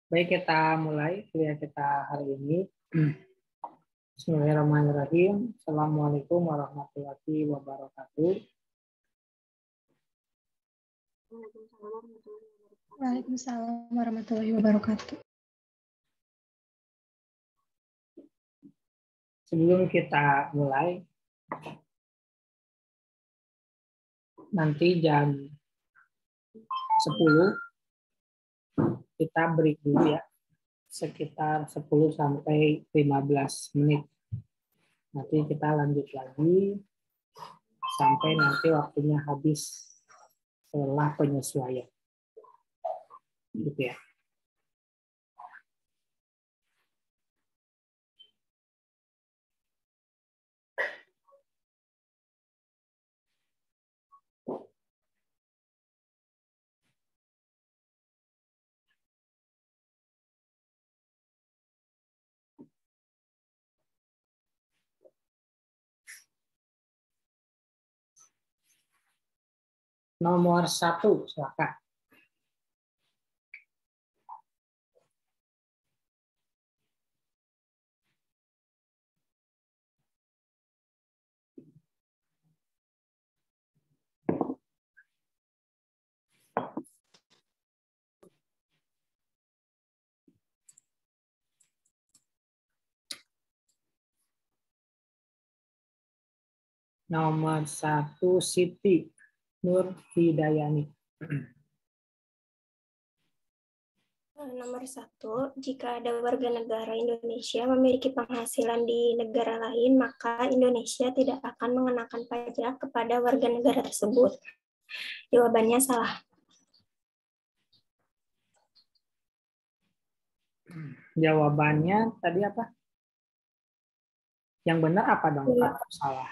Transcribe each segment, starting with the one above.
Baik, kita mulai kuliah kita hari ini. Bismillahirrahmanirrahim. Assalamualaikum warahmatullahi wabarakatuh. Waalaikumsalam warahmatullahi wabarakatuh. Sebelum kita mulai, nanti jam 10 kita break dulu ya, sekitar 10 sampai 15 menit. Nanti kita lanjut lagi sampai nanti waktunya habis setelah penyesuaian. Gitu ya. Nomor 1, silakan. Nomor 1, Siti Nur Hidayani. Nomor 1, jika ada warga negara Indonesia memiliki penghasilan di negara lain, maka Indonesia tidak akan mengenakan pajak kepada warga negara tersebut. Jawabannya salah. Jawabannya tadi apa? Yang benar apa dong? Atau salah?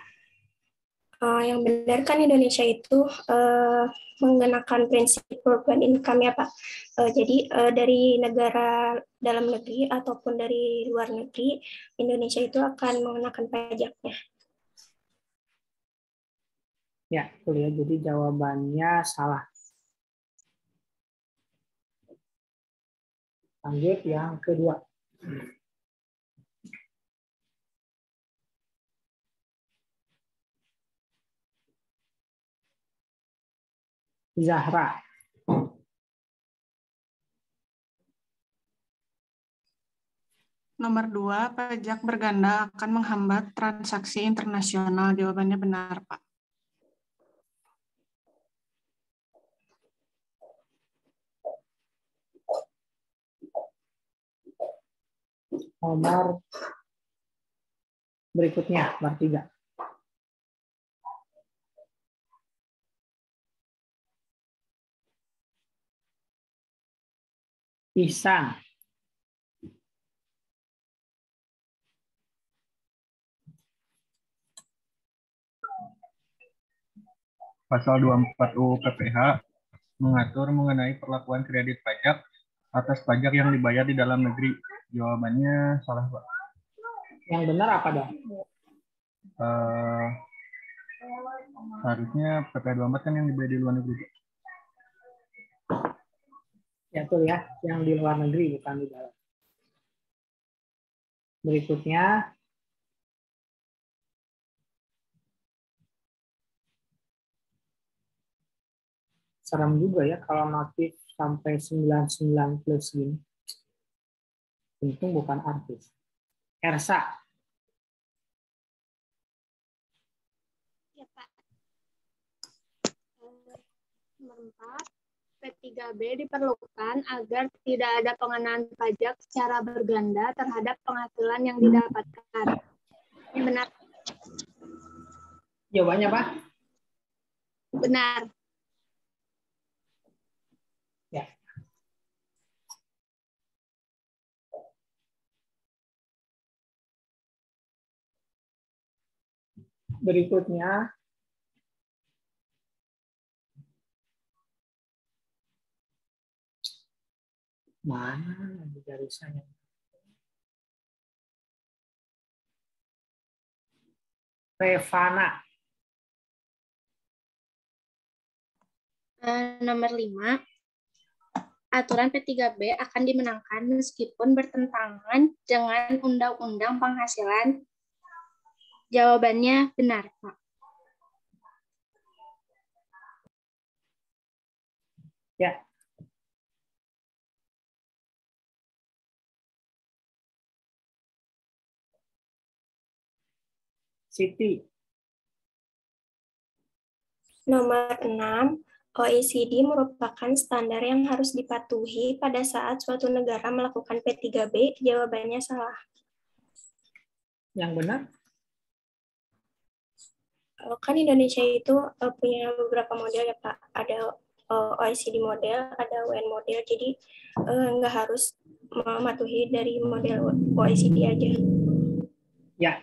Yang benar kan Indonesia itu mengenakan prinsip broadband income ya Pak. Jadi dari negara dalam negeri ataupun dari luar negeri, Indonesia itu akan mengenakan pajaknya. Ya, betul ya. Jadi jawabannya salah. Lanjut yang kedua. Zahra. Nomor 2, pajak berganda akan menghambat transaksi internasional. Jawabannya benar, Pak. Nomor berikutnya, nomor 3. Ihsan. Pasal 24 UU PPH mengatur mengenai perlakuan kredit pajak atas pajak yang dibayar di dalam negeri. Jawabannya salah, Pak. Yang benar apa dong? Harusnya PPh 24 kan yang dibayar di luar negeri. Ya betul ya, yang di luar negeri bukan di dalam. Berikutnya serem juga ya kalau notif sampai 99 plus gini. Untung bukan artis. Ersa. Ya, Pak. Nomor 4, P3B diperlukan agar tidak ada pengenaan pajak secara berganda terhadap penghasilan yang didapatkan. Ini benar. Jawabannya apa? Benar. Ya. Berikutnya mana di garisannya? Revana. Nomor 5, aturan P3B akan dimenangkan meskipun bertentangan dengan Undang-Undang Penghasilan? Jawabannya benar, Pak. Ya. Siti. Nomor 6, OECD merupakan standar yang harus dipatuhi pada saat suatu negara melakukan P3B. Jawabannya salah. Yang benar? Kan Indonesia itu punya beberapa model ya Pak. Ada OECD model, ada UN model. Jadi nggak harus mematuhi dari model OECD aja. Ya.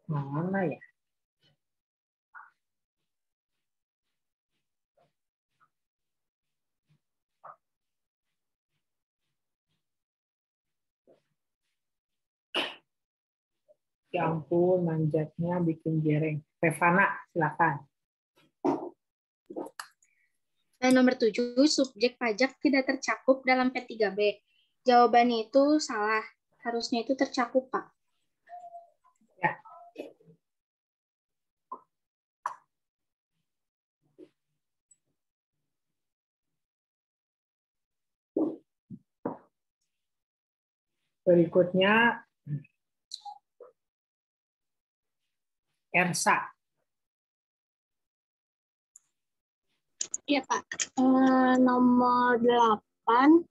Mana ya? Ya ampun, manjatnya bikin jereng. Revana, silakan. Nomor 7, subjek pajak tidak tercakup dalam P3B. Jawabannya itu salah. Harusnya itu tercakup, Pak. Ya. Berikutnya, Ersa. Iya, Pak. Nomor 8,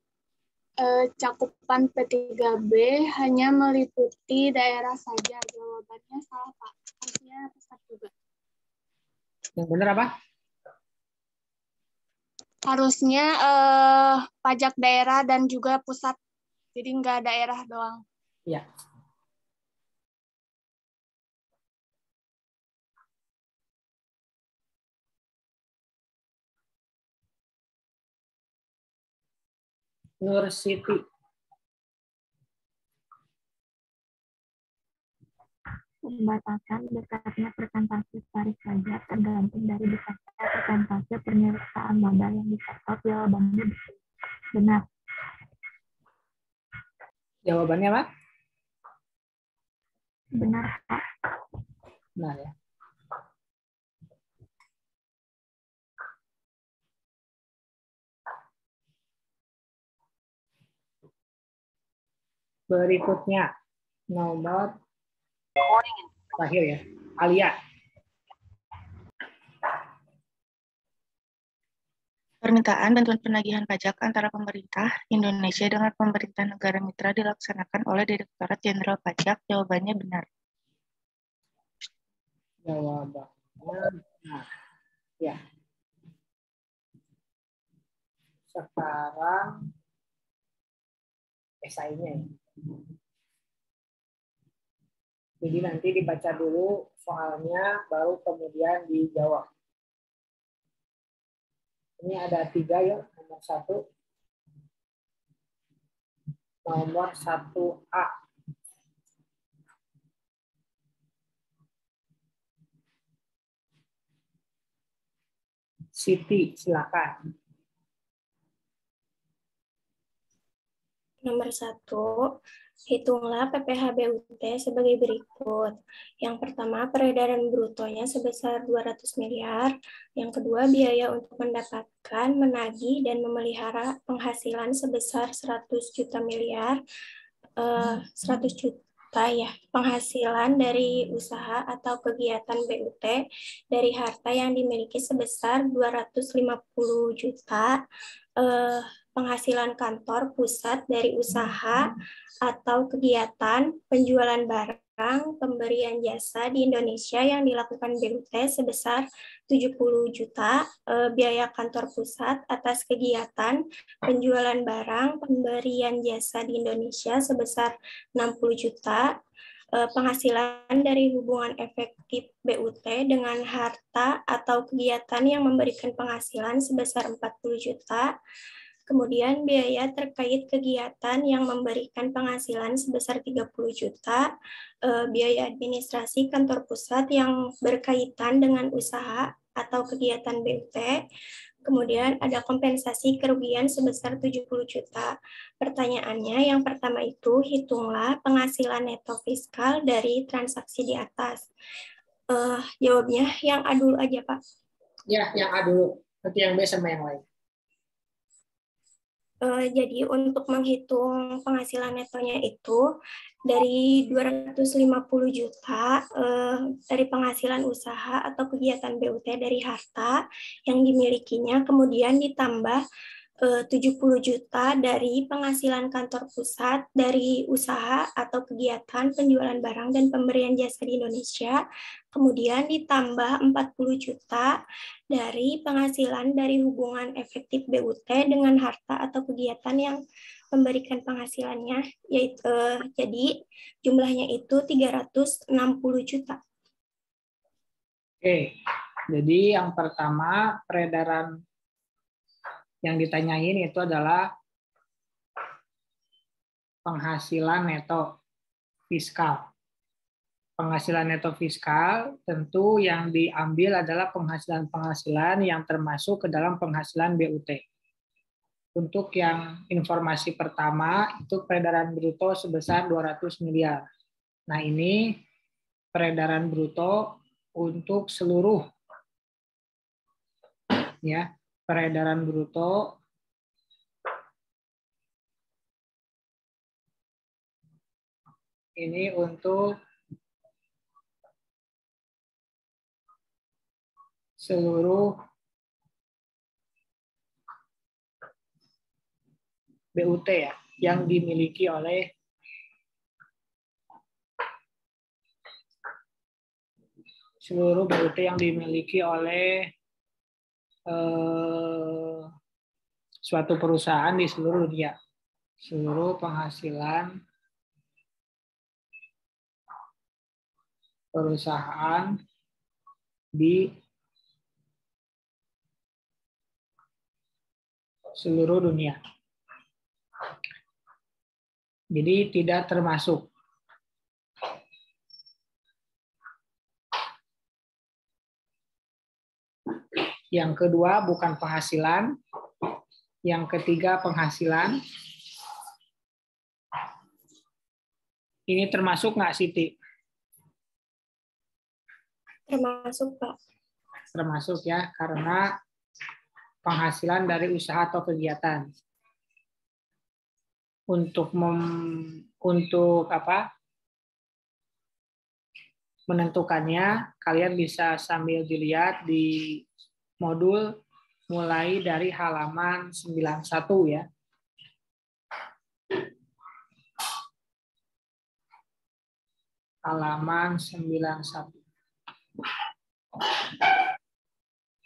cakupan P3B hanya meliputi daerah saja. Jawabannya salah, Pak. Harusnya pusat juga. Yang benar apa? Harusnya pajak daerah dan juga pusat. Jadi nggak daerah doang. Iya. Nur Siti. Pembatasan besarnya persentase tarif pajak tergantung dari besarnya persentase penyertaan modal yang disetor. Jawabannya benar. Jawabannya apa? Benar, Pak. Benar ya. Berikutnya, nomor terakhir ya, Alia. Permintaan bantuan penagihan pajak antara pemerintah Indonesia dengan pemerintah negara mitra dilaksanakan oleh Direktorat Jenderal Pajak. Jawabannya benar. Jawabannya benar. Ya. Sekarang esainya ya. Jadi nanti dibaca dulu soalnya, baru kemudian dijawab. Ini ada 3 ya, nomor 1. Nomor 1A. Siti, silakan. Nomor 1, hitunglah PPh BUT sebagai berikut. Yang pertama, peredaran brutonya sebesar 200 miliar. Yang kedua, biaya untuk mendapatkan, menagih, dan memelihara penghasilan sebesar 100 juta miliar. 100 juta ya, penghasilan dari usaha atau kegiatan BUT dari harta yang dimiliki sebesar 250 juta. Penghasilan kantor pusat dari usaha atau kegiatan penjualan barang, pemberian jasa di Indonesia yang dilakukan BUT sebesar 70 juta, biaya kantor pusat atas kegiatan penjualan barang, pemberian jasa di Indonesia sebesar 60 juta, penghasilan dari hubungan efektif BUT dengan harta atau kegiatan yang memberikan penghasilan sebesar 40 juta, Kemudian biaya terkait kegiatan yang memberikan penghasilan sebesar 30 juta, biaya administrasi kantor pusat yang berkaitan dengan usaha atau kegiatan BUT, kemudian ada kompensasi kerugian sebesar 70 juta. Pertanyaannya yang pertama itu, hitunglah penghasilan neto fiskal dari transaksi di atas. Jawabnya yang A dulu aja, Pak. Ya, yang A dulu. Nanti yang B sama yang lain. Jadi untuk menghitung penghasilan netonya itu dari 250 juta dari penghasilan usaha atau kegiatan BUT dari harta yang dimilikinya, kemudian ditambah 70 juta dari penghasilan kantor pusat dari usaha atau kegiatan penjualan barang dan pemberian jasa di Indonesia, kemudian ditambah 40 juta dari penghasilan dari hubungan efektif BUT dengan harta atau kegiatan yang memberikan penghasilannya, yaitu jadi jumlahnya itu 360 juta. Oke, jadi yang pertama peredaran yang ditanyain itu adalah penghasilan neto fiskal. Penghasilan neto fiskal tentu yang diambil adalah penghasilan-penghasilan yang termasuk ke dalam penghasilan BUT. Untuk yang informasi pertama itu peredaran bruto sebesar 200 miliar. Nah, ini peredaran bruto untuk seluruh ya. Peredaran bruto ini untuk seluruh BUT ya, yang dimiliki oleh seluruh BUT yang dimiliki oleh suatu perusahaan di seluruh dunia. Seluruh penghasilan perusahaan di seluruh dunia. Jadi tidak termasuk yang kedua bukan penghasilan, yang ketiga penghasilan. Ini termasuk nggak, Siti? Termasuk, Pak. Termasuk ya, karena penghasilan dari usaha atau kegiatan. Untuk menentukannya, kalian bisa sambil dilihat di modul mulai dari halaman 91 ya. Halaman 91.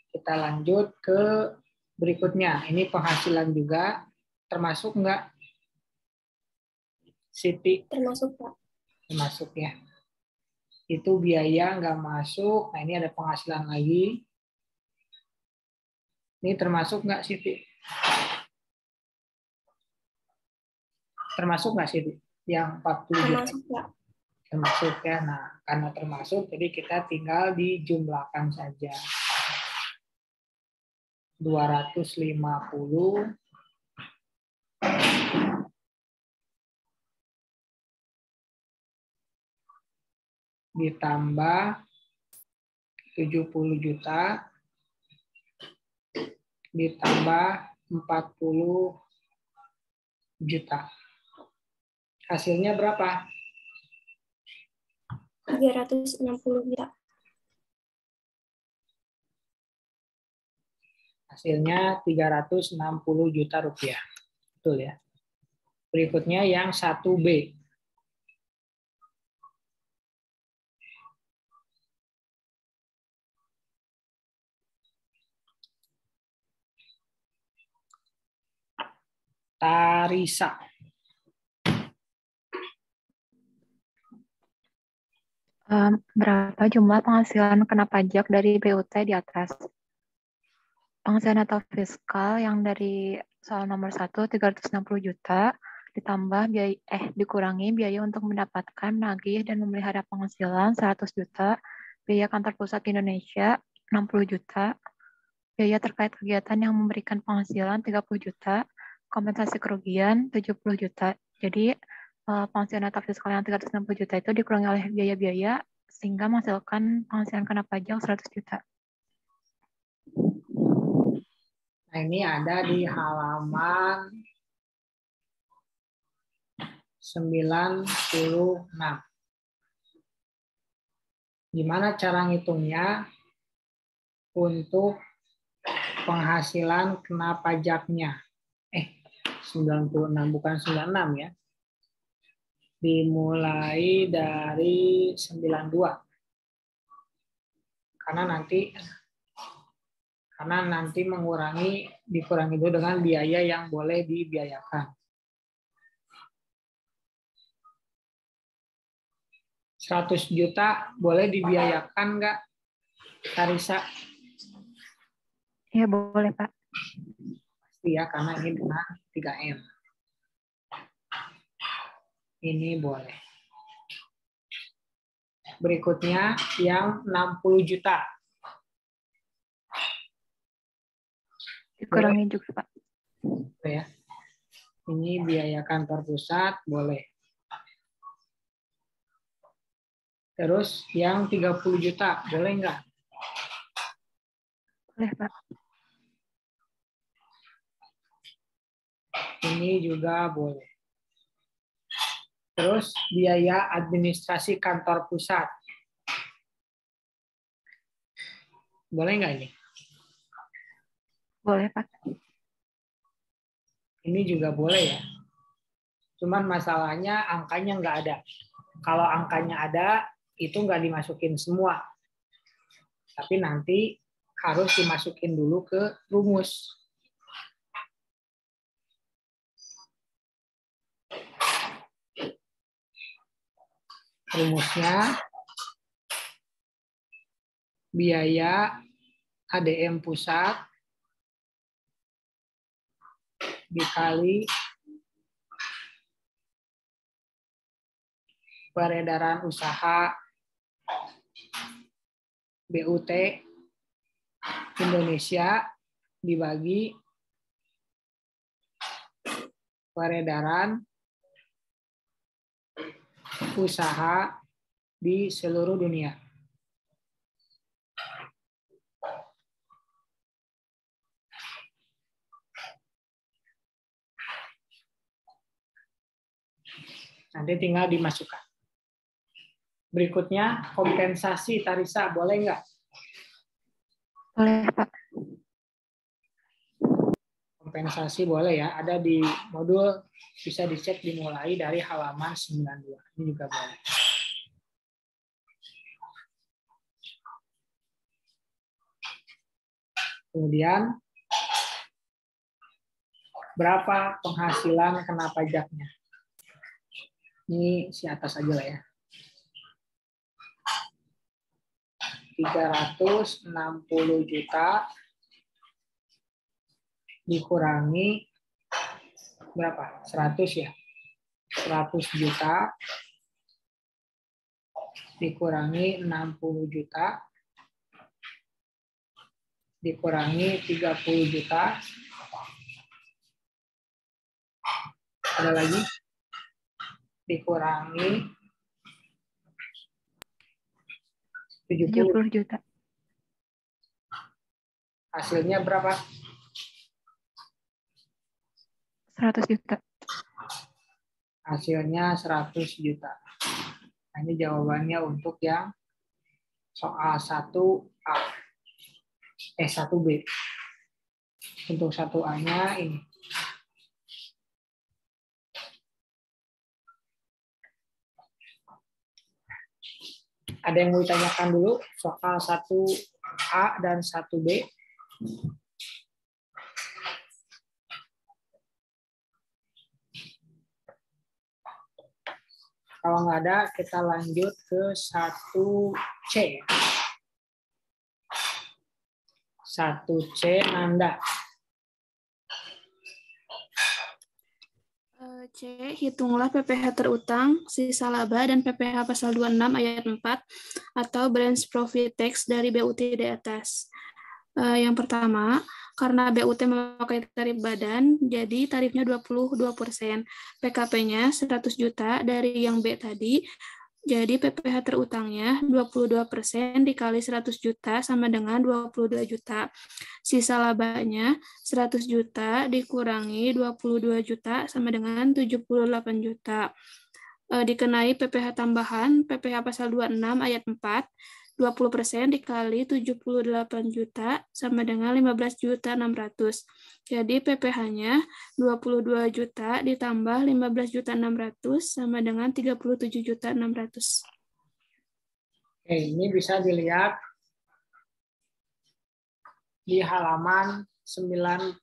Kita lanjut ke berikutnya. Ini penghasilan juga. Termasuk enggak, Siti? Termasuk, Pak. Termasuk ya. Itu biaya nggak masuk. Nah, ini ada penghasilan lagi. Ini termasuk nggak, Siti? Termasuk nggak, Siti? Yang 40 juta? Termasuk, Pak. Termasuk ya. Nah, karena termasuk, jadi kita tinggal dijumlahkan saja. 250 ditambah 70 juta ditambah 40 juta. Hasilnya berapa? 360 juta. Hasilnya 360 juta rupiah. Betul ya. Berikutnya yang 1B. Tarisa. Berapa jumlah penghasilan kena pajak dari BUT di atas? Penghasilan atau fiskal yang dari Soal nomor 1, 360 juta, ditambah dikurangi biaya untuk mendapatkan, menagih, dan memelihara penghasilan 100 juta, biaya kantor pusat di Indonesia 60 juta, biaya terkait kegiatan yang memberikan penghasilan 30 juta, kompensasi kerugian 70 juta. Jadi penghasilan netto fiskal yang 360 juta itu dikurangi oleh biaya-biaya sehingga menghasilkan penghasilan kena pajak 100 juta. Nah, ini ada di halaman 96. Gimana cara ngitungnya untuk penghasilan kena pajaknya? 96 bukan 96 ya. Dimulai dari 92. Karena nanti dikurangi dulu dengan biaya yang boleh dibiayakan. 100 juta boleh dibiayakan nggak, Karisa? Ya, boleh, Pak. Pasti ya, karena ini dengan 3M. Ini boleh. Berikutnya yang 60 juta. Dikurangi juga, Pak. Ya. Ini biaya kantor pusat, boleh. Terus yang 30 juta, boleh nggak? Boleh, Pak. Ini juga boleh. Terus biaya administrasi kantor pusat. Boleh nggak ini? Boleh, Pak. Ini juga boleh ya. Cuman masalahnya angkanya nggak ada. Kalau angkanya ada, itu nggak dimasukin semua. Tapi nanti harus dimasukin dulu ke rumus. Rumusnya biaya ADM pusat dikali peredaran usaha BUT Indonesia dibagi peredaran usaha di seluruh dunia. Nanti tinggal dimasukkan. Berikutnya, kompensasi Tarisa, boleh nggak? Boleh, Pak. Kompensasi boleh ya, ada di modul, bisa dicek dimulai dari halaman 92. Ini juga boleh. Kemudian, berapa penghasilan kena pajaknya? Ini si atas aja lah ya. 360 juta dikurangi berapa? 100 ya. 100 juta dikurangi 60 juta dikurangi 30 juta. Ada lagi? Dikurangi 70 juta. Hasilnya berapa? 100 juta. Hasilnya 100 juta. Nah, ini jawabannya untuk yang soal 1A. 1B. Untuk 1A-nya ini. Ada yang mau ditanyakan dulu soal 1A dan 1B? Kalau nggak ada, kita lanjut ke 1C. 1C Nanda. C. Hitunglah PPh terutang, sisa laba, dan PPh pasal 26 ayat 4 atau branch profit tax dari BUT di atas. Yang pertama, karena BUT memakai tarif badan, jadi tarifnya 22%. PKP-nya 100 juta dari yang B tadi, jadi PPh terutangnya 22% dikali 100 juta sama dengan 22 juta. Sisa labanya 100 juta dikurangi 22 juta sama dengan 78 juta. Dikenai PPh tambahan, PPh pasal 26 ayat 4, 20% dikali 78 juta sama dengan 15.600.000. Jadi PPh-nya 22 juta ditambah 15.600.000 sama dengan 37.600.000. Oke, ini bisa dilihat di halaman 96.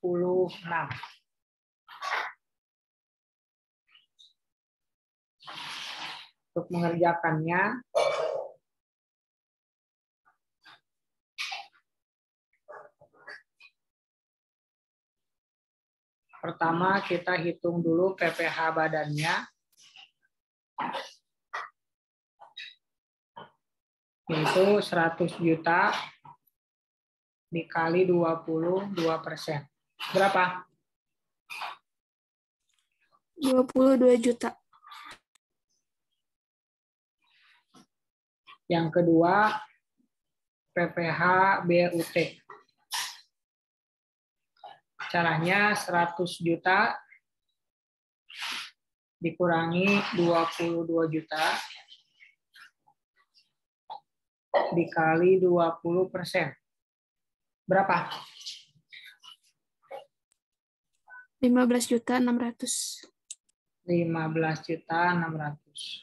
Untuk mengerjakannya, pertama kita hitung dulu PPh badannya, yaitu 100 juta dikali 22%. Berapa? 22 juta. Yang kedua, PPh BUT. Caranya 100 juta dikurangi 22 juta dikali 20%. Berapa? 15.600.000. 15.600.000.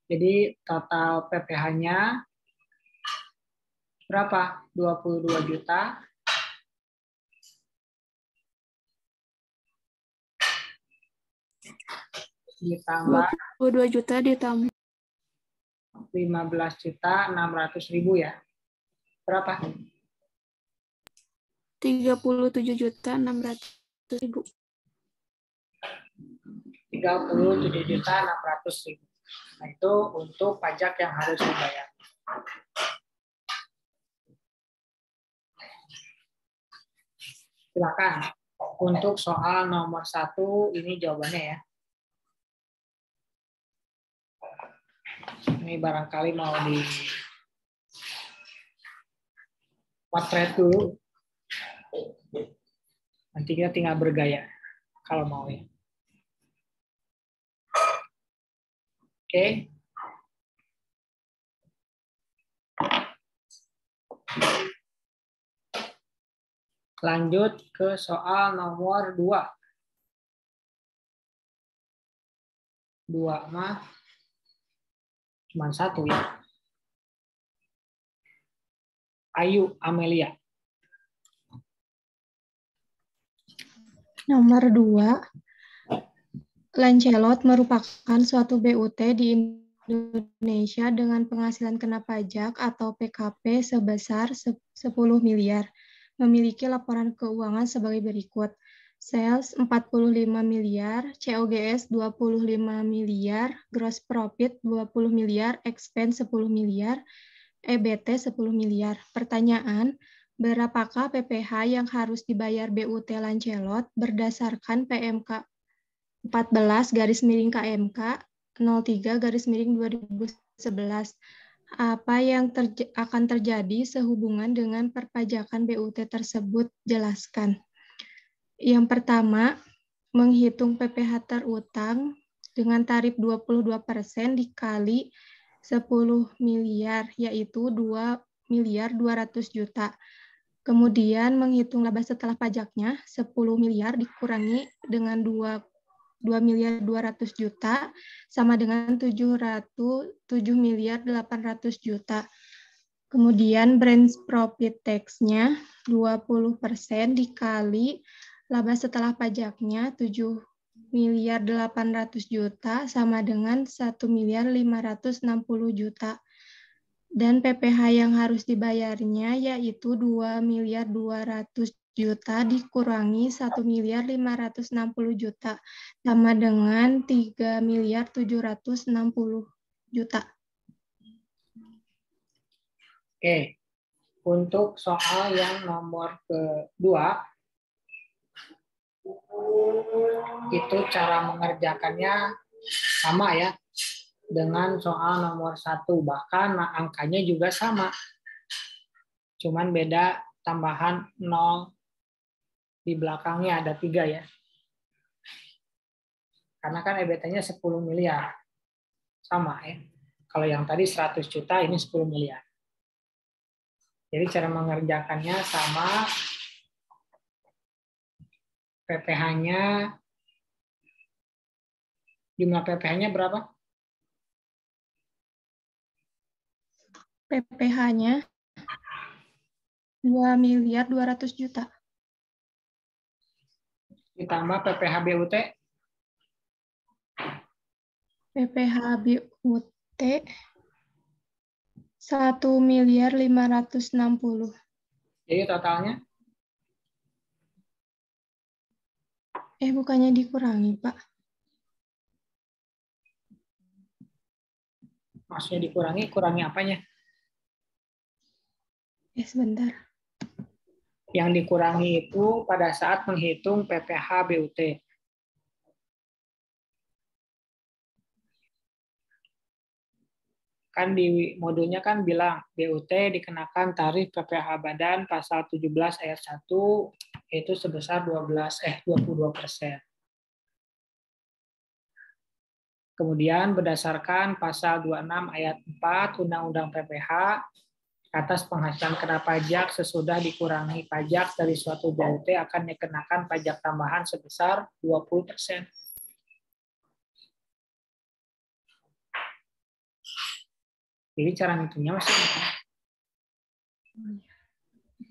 Jadi total PPh-nya berapa? 22 juta ditambah 22 juta ditambah 15.600.000 ya. Berapa? 37.600.000. 37.600.000. Nah, itu untuk pajak yang harus dibayar. Silakan. Untuk soal nomor 1, ini jawabannya ya. Ini barangkali mau di potret dulu. Nanti kita tinggal bergaya kalau mau ya. Oke. Lanjut ke soal nomor 2. 2 mah cuma 1 ya. Ayu Amelia. Nomor 2. Lancelot merupakan suatu BUT di Indonesia dengan penghasilan kena pajak atau PKP sebesar 10 miliar. Memiliki laporan keuangan sebagai berikut. Sales 45 miliar, COGS 25 miliar, gross profit 20 miliar, expense 10 miliar, EBT 10 miliar. Pertanyaan, berapakah PPh yang harus dibayar BUT Lancelot berdasarkan PMK 14/KMK 03/2011? Apa yang akan terjadi sehubungan dengan perpajakan BUT tersebut? Jelaskan. Yang pertama, menghitung PPh terutang dengan tarif 22% dikali 10 miliar, yaitu 2.200.000.000. Kemudian menghitung laba setelah pajaknya 10 miliar dikurangi dengan 2.200.000.000 sama dengan 7.800.000.000. Kemudian branch profit tax-nya 20% dikali laba setelah pajaknya 7.800.000.000 sama dengan 1.560.000.000. Dan PPh yang harus dibayarnya yaitu 2.200.000.000 juta dikurangi 1.560.000.000 sama dengan 3.760.000.000. Oke, untuk soal yang nomor kedua, itu cara mengerjakannya sama ya dengan soal nomor 1, bahkan angkanya juga sama. Cuman beda tambahan 0 di belakangnya ada 3 ya. Karena kan EBT-nya 10 miliar. Sama ya. Kalau yang tadi 100 juta, ini 10 miliar. Jadi cara mengerjakannya sama. PPH-nya, jumlah PPH-nya berapa? PPH-nya 2.200.000.000. Ditambah PPH BUT? PPH BUT 1.560.000.000. Jadi totalnya? Bukannya dikurangi, Pak. Maksudnya dikurangi, kurangi apanya? Sebentar. Yang dikurangi itu pada saat menghitung PPH BUT. Kan di modulnya kan bilang BUT dikenakan tarif PPH badan pasal 17 ayat 1 yaitu sebesar 22%. Kemudian berdasarkan pasal 26 ayat 4 Undang-Undang PPH, atas penghasilan kena pajak sesudah dikurangi pajak dari suatu BUT akan dikenakan pajak tambahan sebesar 20%. Jadi cara ngitungnya masih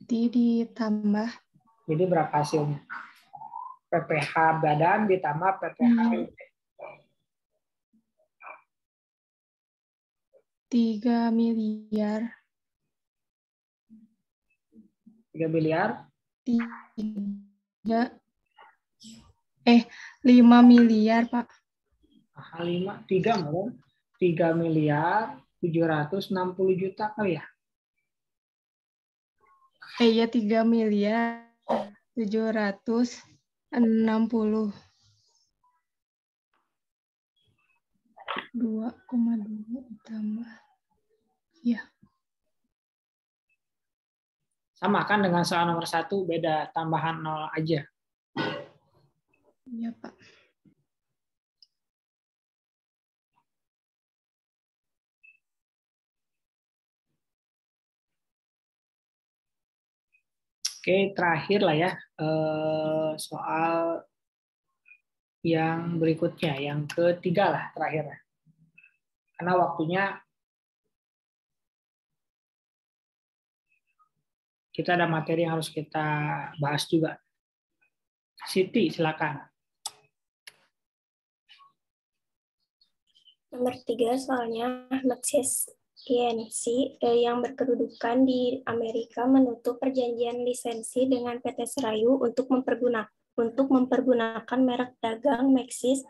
ditambah. Jadi berapa hasilnya? PPH badan ditambah PPH BUT. 3 miliar. 3 miliar? 5 miliar, Pak. 3 malah. 3 miliar 760 juta kali ya? Iya, 3 miliar 760. 2,2 ditambah. Ya. Sama kan dengan soal nomor 1, beda tambahan 0 aja. Iya, Pak. Oke, terakhir lah ya. Soal yang berikutnya, yang ketiga lah terakhir. Karena waktunya kita ada materi yang harus kita bahas juga. Siti, silakan. Nomor 3 soalnya Maxis INC yang berkedudukan di Amerika menutup perjanjian lisensi dengan PT Serayu untuk mempergunakan merek dagang Maxis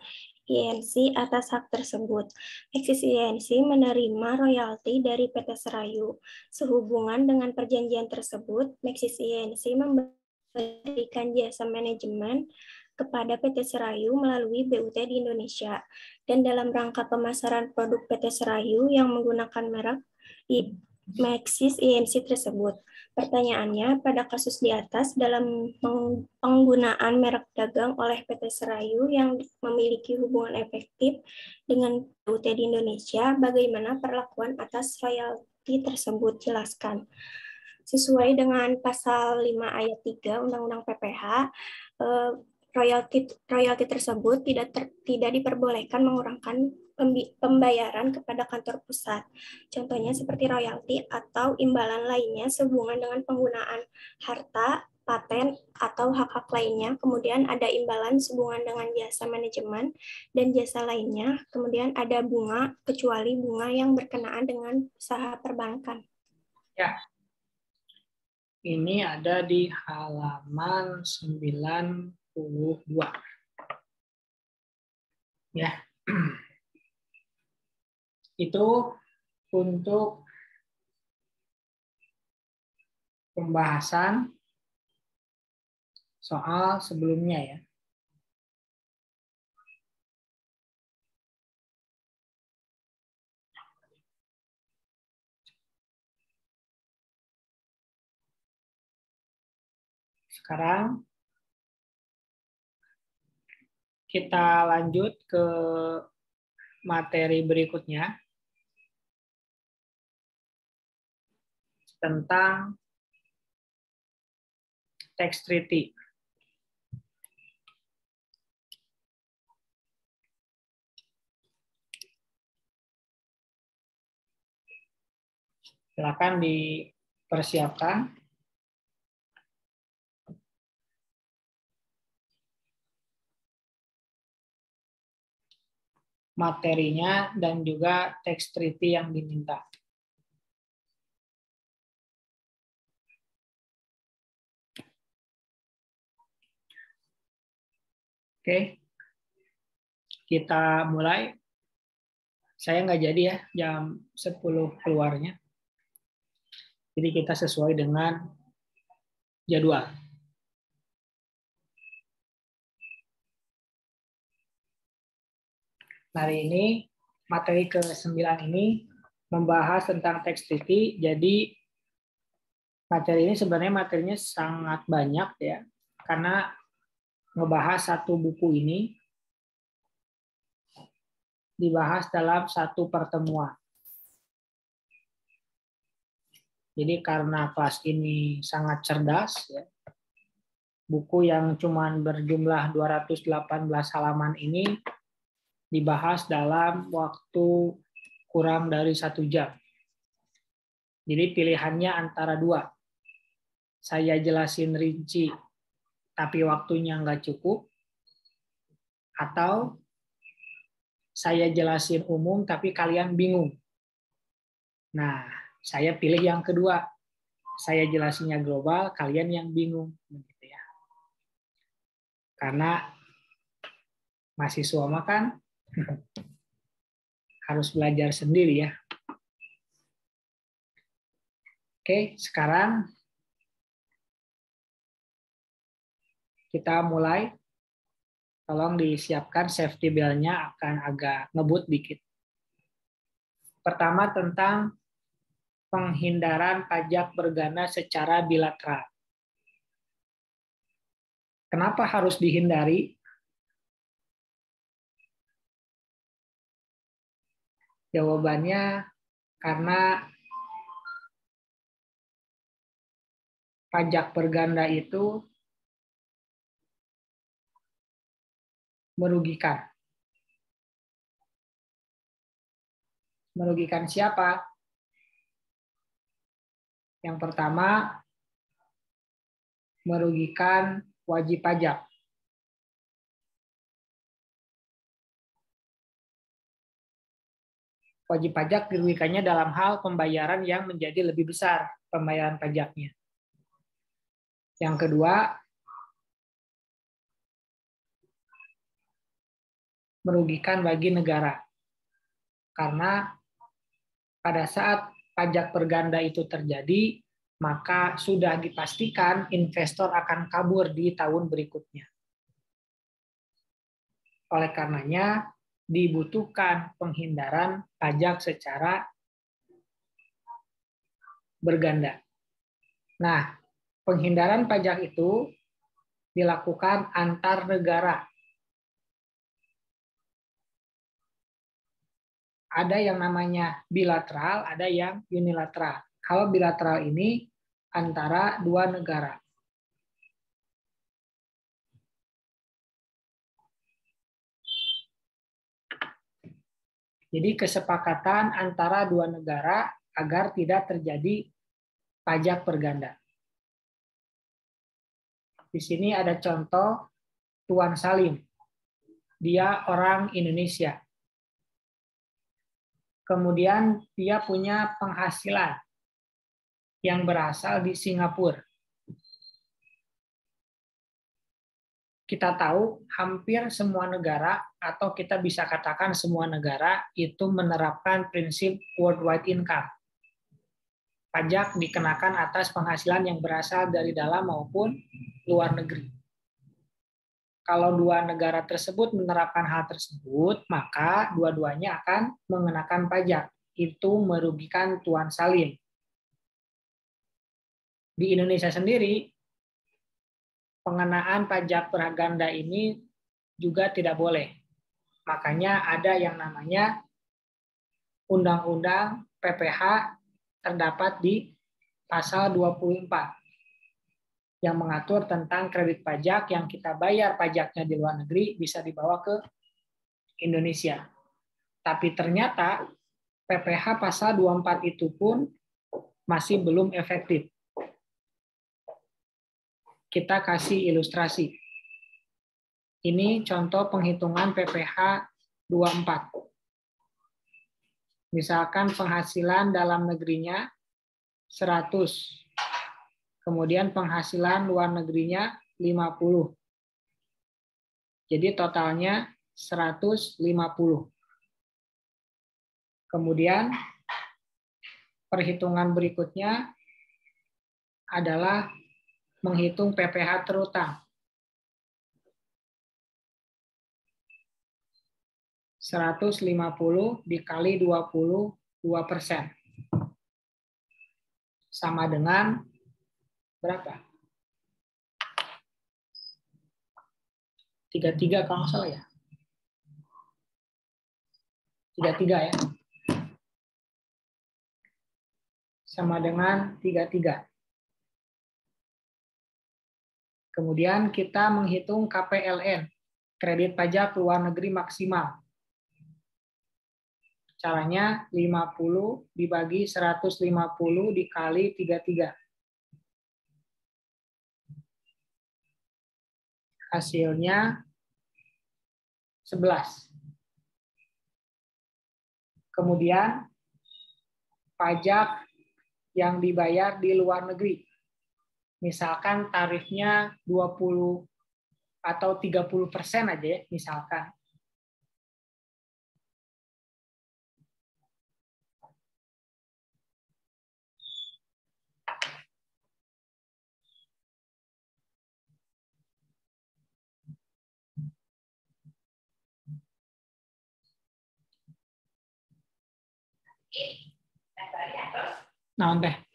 INC atas hak tersebut. Maxis INC menerima royalti dari PT Serayu. Sehubungan dengan perjanjian tersebut, Maxis INC memberikan jasa manajemen kepada PT Serayu melalui BUT di Indonesia. Dan dalam rangka pemasaran produk PT Serayu yang menggunakan merek Maxis INC tersebut. Pertanyaannya, pada kasus di atas, dalam penggunaan merek dagang oleh PT Serayu yang memiliki hubungan efektif dengan BUT di Indonesia, bagaimana perlakuan atas royalti tersebut? Jelaskan. Sesuai dengan pasal 5 ayat 3 Undang-Undang PPH, royalti tersebut tidak diperbolehkan mengurangkan pembayaran kepada kantor pusat. Contohnya seperti royalti atau imbalan lainnya sehubungan dengan penggunaan harta, paten, atau hak-hak lainnya. Kemudian ada imbalan sehubungan dengan jasa manajemen dan jasa lainnya. Kemudian ada bunga, kecuali bunga yang berkenaan dengan usaha perbankan. Ya. Ini ada di halaman 92. Ya. Itu untuk pembahasan soal sebelumnya ya. Sekarang kita lanjut ke materi berikutnya tentang tax treaty. Silakan dipersiapkan. Materinya dan juga tax treaty yang diminta. Oke, kita mulai. Saya nggak jadi ya, jam 10 keluarnya. Jadi kita sesuai dengan jadwal. Hari ini, materi ke-9 ini membahas tentang tax treaty. Jadi, materi ini sebenarnya materinya sangat banyak ya, karena ngebahas satu buku ini dibahas dalam satu pertemuan. Jadi karena kelas ini sangat cerdas, ya, buku yang cuma berjumlah 218 halaman ini dibahas dalam waktu kurang dari 1 jam. Jadi pilihannya antara dua. Saya jelasin rinci, tapi waktunya nggak cukup. Atau saya jelasin umum, tapi kalian bingung. Nah, saya pilih yang kedua. Saya jelasinnya global, kalian yang bingung. Begitu ya. Karena mahasiswa makan harus belajar sendiri ya. Oke, sekarang kita mulai. Tolong disiapkan safety bell-nya, akan agak ngebut dikit. Pertama tentang penghindaran pajak berganda secara bilateral. Kenapa harus dihindari? Jawabannya karena pajak berganda itu merugikan. Merugikan siapa? Yang pertama, merugikan wajib pajak. Wajib pajak dirugikannya dalam hal pembayaran yang menjadi lebih besar pembayaran pajaknya. Yang kedua, merugikan bagi negara. Karena pada saat pajak berganda itu terjadi, maka sudah dipastikan investor akan kabur di tahun berikutnya. Oleh karenanya, dibutuhkan penghindaran pajak secara berganda. Nah, penghindaran pajak itu dilakukan antar negara. Ada yang namanya bilateral, ada yang unilateral. Kalau bilateral ini antara dua negara. Jadi kesepakatan antara dua negara agar tidak terjadi pajak berganda. Di sini ada contoh Tuan Salim. Dia orang Indonesia. Kemudian dia punya penghasilan yang berasal di Singapura. kita tahu hampir semua negara, atau kita bisa katakan semua negara, itu menerapkan prinsip worldwide income. Pajak dikenakan atas penghasilan yang berasal dari dalam maupun luar negeri. Kalau dua negara tersebut menerapkan hal tersebut, maka dua-duanya akan mengenakan pajak. Itu merugikan tuan salin. Di Indonesia sendiri, pengenaan pajak berganda ini juga tidak boleh. Makanya ada yang namanya Undang-Undang PPH terdapat di pasal 24 yang mengatur tentang kredit pajak yang kita bayar pajaknya di luar negeri bisa dibawa ke Indonesia. Tapi ternyata PPH pasal 24 itu pun masih belum efektif. Kita kasih ilustrasi. Ini contoh penghitungan PPH 24. Misalkan penghasilan dalam negerinya 100. Kemudian penghasilan luar negerinya 50. Jadi totalnya 150. Kemudian perhitungan berikutnya adalah menghitung PPH terutang. 150 dikali 22%. Sama dengan berapa? 33 kalau nggak salah ya. 33 ya. Sama dengan 33. Kemudian kita menghitung KPLN, kredit pajak luar negeri maksimal. Caranya 50 dibagi 150 dikali 33. Hasilnya 11. Kemudian pajak yang dibayar di luar negeri. Misalkan tarifnya 20 atau 30% aja ya, misalkan. Nah, teh.